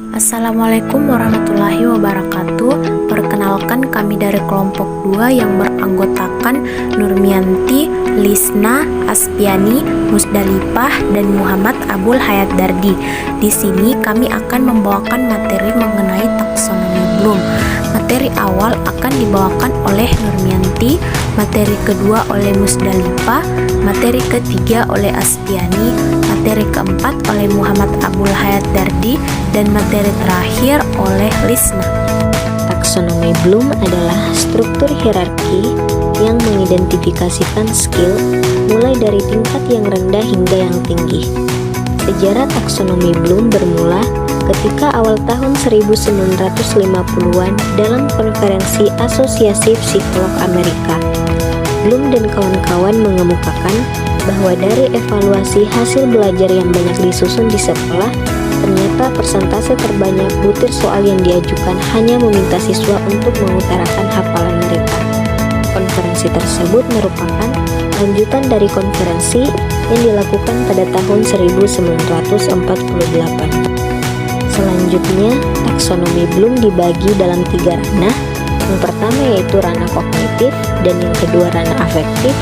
Assalamualaikum warahmatullahi wabarakatuh. Perkenalkan, kami dari kelompok 2 yang beranggotakan Nurmianti, Lisna, Aspiani, Musdalifah, dan Muhammad Abul Hayat Dardi. Di sini kami akan membawakan materi mengenai taksonomi Bloom. Materi awal akan dibawakan oleh Nurmianti, materi kedua oleh Musdalifah, materi ketiga oleh Aspiani, materi keempat oleh Muhammad Abul Hayat Dardi, dan materi terakhir oleh Lisna. Taksonomi Bloom adalah struktur hierarki yang mengidentifikasikan skill mulai dari tingkat yang rendah hingga yang tinggi. Sejarah taksonomi Bloom bermula ketika awal tahun 1950-an dalam konferensi Asosiasi Psikolog Amerika. Bloom dan kawan-kawan mengemukakan bahwa dari evaluasi hasil belajar yang banyak disusun di sekolah, ternyata persentase terbanyak butir soal yang diajukan hanya meminta siswa untuk mengutarakan hafalan mereka. Konferensi tersebut merupakan lanjutan dari konferensi yang dilakukan pada tahun 1948. Selanjutnya, taksonomi Bloom dibagi dalam 3 ranah. Yang pertama yaitu ranah kognitif, dan yang kedua ranah afektif,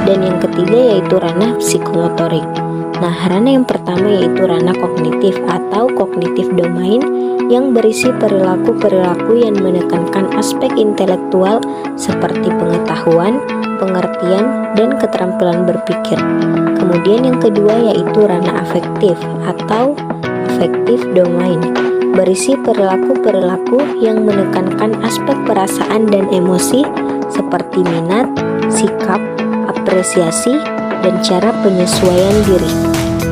dan yang ketiga yaitu ranah psikomotorik. Nah, ranah yang pertama yaitu ranah kognitif atau cognitive domain yang berisi perilaku-perilaku yang menekankan aspek intelektual seperti pengetahuan, pengertian, dan keterampilan berpikir. Kemudian yang kedua yaitu ranah afektif atau affective domain, berisi perilaku-perilaku yang menekankan aspek perasaan dan emosi seperti minat, sikap, apresiasi, dan cara penyesuaian diri.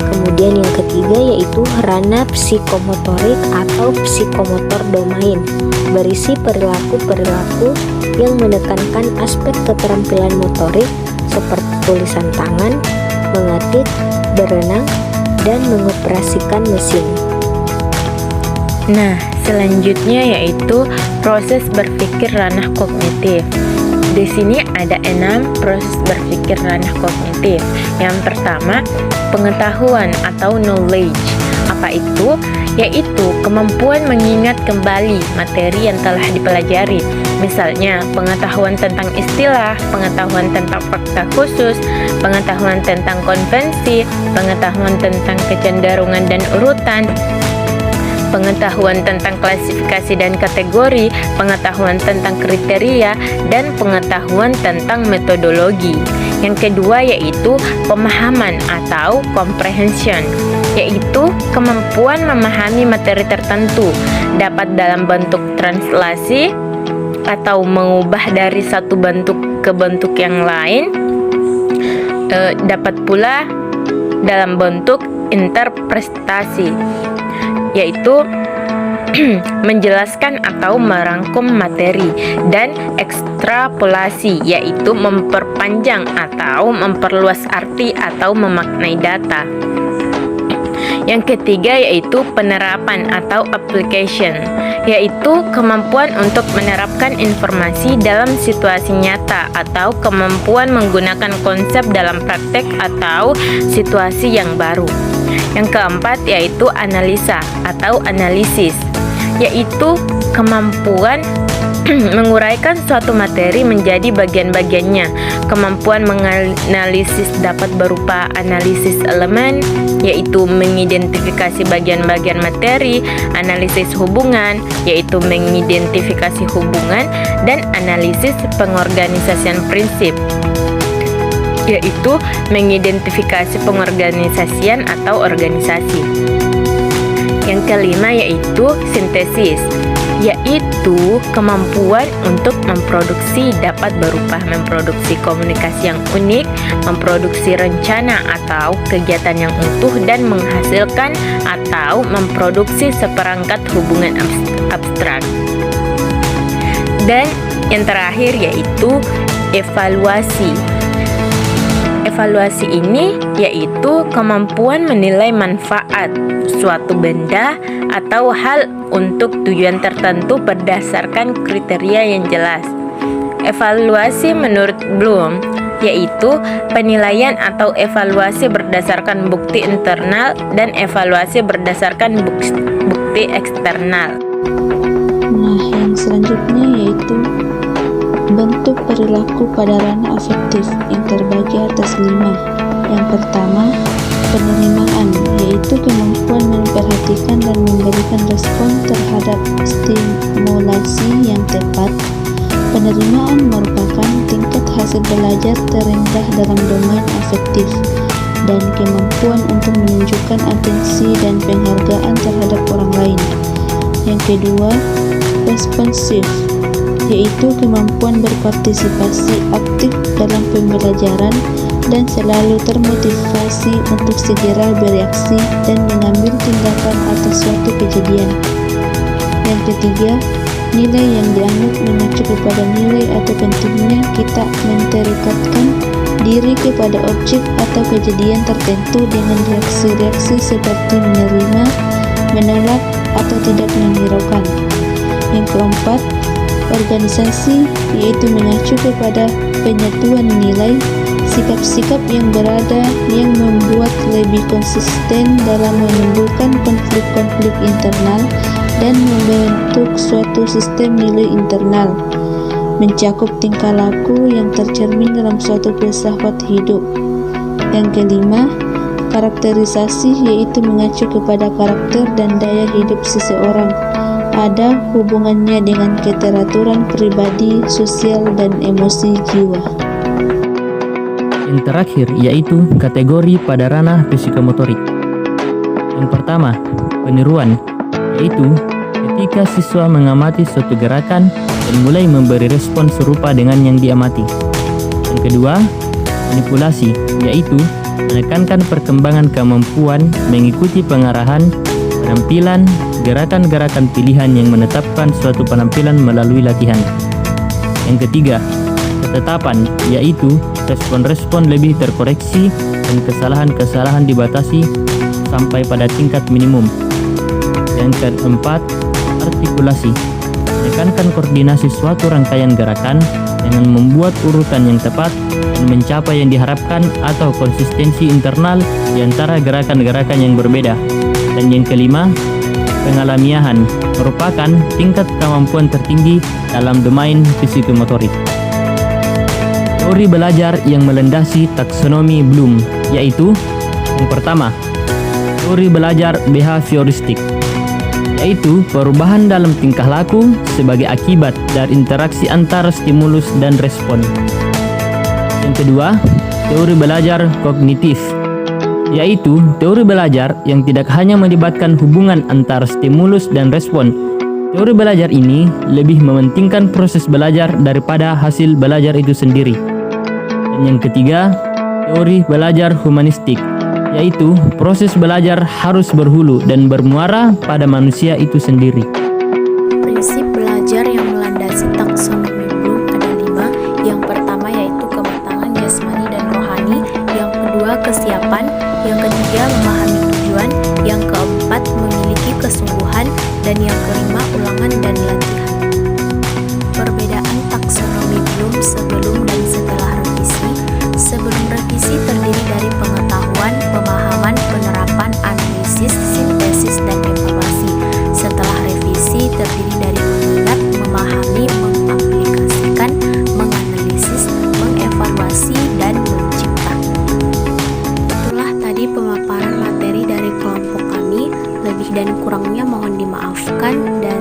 Kemudian yang ketiga yaitu ranah psikomotorik atau psikomotor domain, berisi perilaku-perilaku yang menekankan aspek keterampilan motorik seperti tulisan tangan, mengetik, berenang, dan mengoperasikan mesin. Nah, selanjutnya yaitu proses berpikir ranah kognitif. Di sini ada 6 proses berpikir ranah kognitif. Yang pertama, pengetahuan atau knowledge. Apa itu? Yaitu kemampuan mengingat kembali materi yang telah dipelajari. Misalnya, pengetahuan tentang istilah, pengetahuan tentang fakta khusus, pengetahuan tentang konvensi, pengetahuan tentang kecenderungan dan urutan, pengetahuan tentang klasifikasi dan kategori, pengetahuan tentang kriteria, dan pengetahuan tentang metodologi. Yang kedua yaitu pemahaman atau comprehension, yaitu kemampuan memahami materi tertentu, dapat dalam bentuk translasi atau mengubah dari satu bentuk ke bentuk yang lain, dapat pula dalam bentuk interpretasi, yaitu menjelaskan atau merangkum materi, dan ekstrapolasi, yaitu memperpanjang atau memperluas arti atau memaknai data. Yang ketiga yaitu penerapan atau application, yaitu kemampuan untuk menerapkan informasi dalam situasi nyata atau kemampuan menggunakan konsep dalam praktek atau situasi yang baru. Yang keempat yaitu analisa atau analisis, yaitu kemampuan menguraikan suatu materi menjadi bagian-bagiannya. Kemampuan menganalisis dapat berupa analisis elemen, yaitu mengidentifikasi bagian-bagian materi, analisis hubungan, yaitu mengidentifikasi hubungan, dan analisis pengorganisasian prinsip, yaitu mengidentifikasi pengorganisasian atau organisasi. Yang kelima yaitu sintesis, yaitu kemampuan untuk memproduksi dapat berupa memproduksi komunikasi yang unik, memproduksi rencana atau kegiatan yang utuh, dan menghasilkan atau memproduksi seperangkat hubungan abstrak. Dan yang terakhir yaitu evaluasi. Evaluasi ini yaitu kemampuan menilai manfaat suatu benda atau hal untuk tujuan tertentu berdasarkan kriteria yang jelas. Evaluasi menurut Bloom yaitu penilaian atau evaluasi berdasarkan bukti internal dan evaluasi berdasarkan bukti eksternal. Nah, yang selanjutnya yaitu bentuk perilaku pada ranah afektif yang terbagi atas 5. Yang pertama, penerimaan, yaitu kemampuan memperhatikan dan memberikan respon terhadap stimulasi yang tepat. Penerimaan merupakan tingkat hasil belajar terendah dalam domain afektif dan kemampuan untuk menunjukkan atensi dan penghargaan terhadap orang lain. Yang kedua, responsif, yaitu kemampuan berpartisipasi aktif dalam pembelajaran dan selalu termotivasi untuk segera bereaksi dan mengambil tindakan atas suatu kejadian. Yang ketiga, nilai yang dianggap mengacu kepada nilai atau pentingnya kita menterikatkan diri kepada objek atau kejadian tertentu dengan reaksi-reaksi seperti menerima, menolak, atau tidak menghiraukan. Yang keempat, organisasi, yaitu mengacu kepada penyatuan nilai, sikap-sikap yang berada yang membuat lebih konsisten dalam menimbulkan konflik-konflik internal dan membentuk suatu sistem nilai internal, mencakup tingkah laku yang tercermin dalam suatu filsafat hidup. Yang kelima, karakterisasi, yaitu mengacu kepada karakter dan daya hidup seseorang, ada hubungannya dengan keteraturan pribadi, sosial, dan emosi jiwa. Yang terakhir yaitu kategori pada ranah psikomotorik. Yang pertama, peniruan, yaitu ketika siswa mengamati suatu gerakan dan mulai memberi respon serupa dengan yang diamati. Yang kedua, manipulasi, yaitu menekankan perkembangan kemampuan mengikuti pengarahan, penampilan, gerakan-gerakan pilihan yang menetapkan suatu penampilan melalui latihan. Yang ketiga, ketetapan, yaitu respon-respon lebih terkoreksi dan kesalahan-kesalahan dibatasi sampai pada tingkat minimum. Yang keempat, artikulasi, menekankan koordinasi suatu rangkaian gerakan dengan membuat urutan yang tepat dan mencapai yang diharapkan atau konsistensi internal di antara gerakan-gerakan yang berbeda. Dan yang kelima, pengalamiahan, merupakan tingkat kemampuan tertinggi dalam domain psikomotorik. Teori belajar yang melandasi taksonomi Bloom, yaitu yang pertama, teori belajar behavioristik, yaitu perubahan dalam tingkah laku sebagai akibat dari interaksi antara stimulus dan respon. Yang kedua, teori belajar kognitif, yaitu teori belajar yang tidak hanya melibatkan hubungan antara stimulus dan respon. Teori belajar ini lebih mementingkan proses belajar daripada hasil belajar itu sendiri. Dan yang ketiga, teori belajar humanistik, yaitu proses belajar harus berhulu dan bermuara pada manusia itu sendiri. Prinsip belajar yang melandasi taksonomi Bloom ada 5. Yang pertama yaitu kematangan jasmani dan rohani, yang kedua kesiapan, yang ketiga memahami tujuan, yang keempat memiliki kesungguhan, dan yang kelima ulangan dan latihan. Perbedaan taksonomi Bloom sebelum dan setelah revisi. Sebelum revisi terdiri dari pengetahuan, pemahaman, penerapan, analisis, sintesis, dan evaluasi. Setelah revisi terdiri dari mengingat, memahami, mengaplikasikan, menganalisis, mengevaluasi, dan mencipta. Itulah tadi pemaparan materi dari kelompok kami. Lebih dan kurangnya mohon dimaafkan dan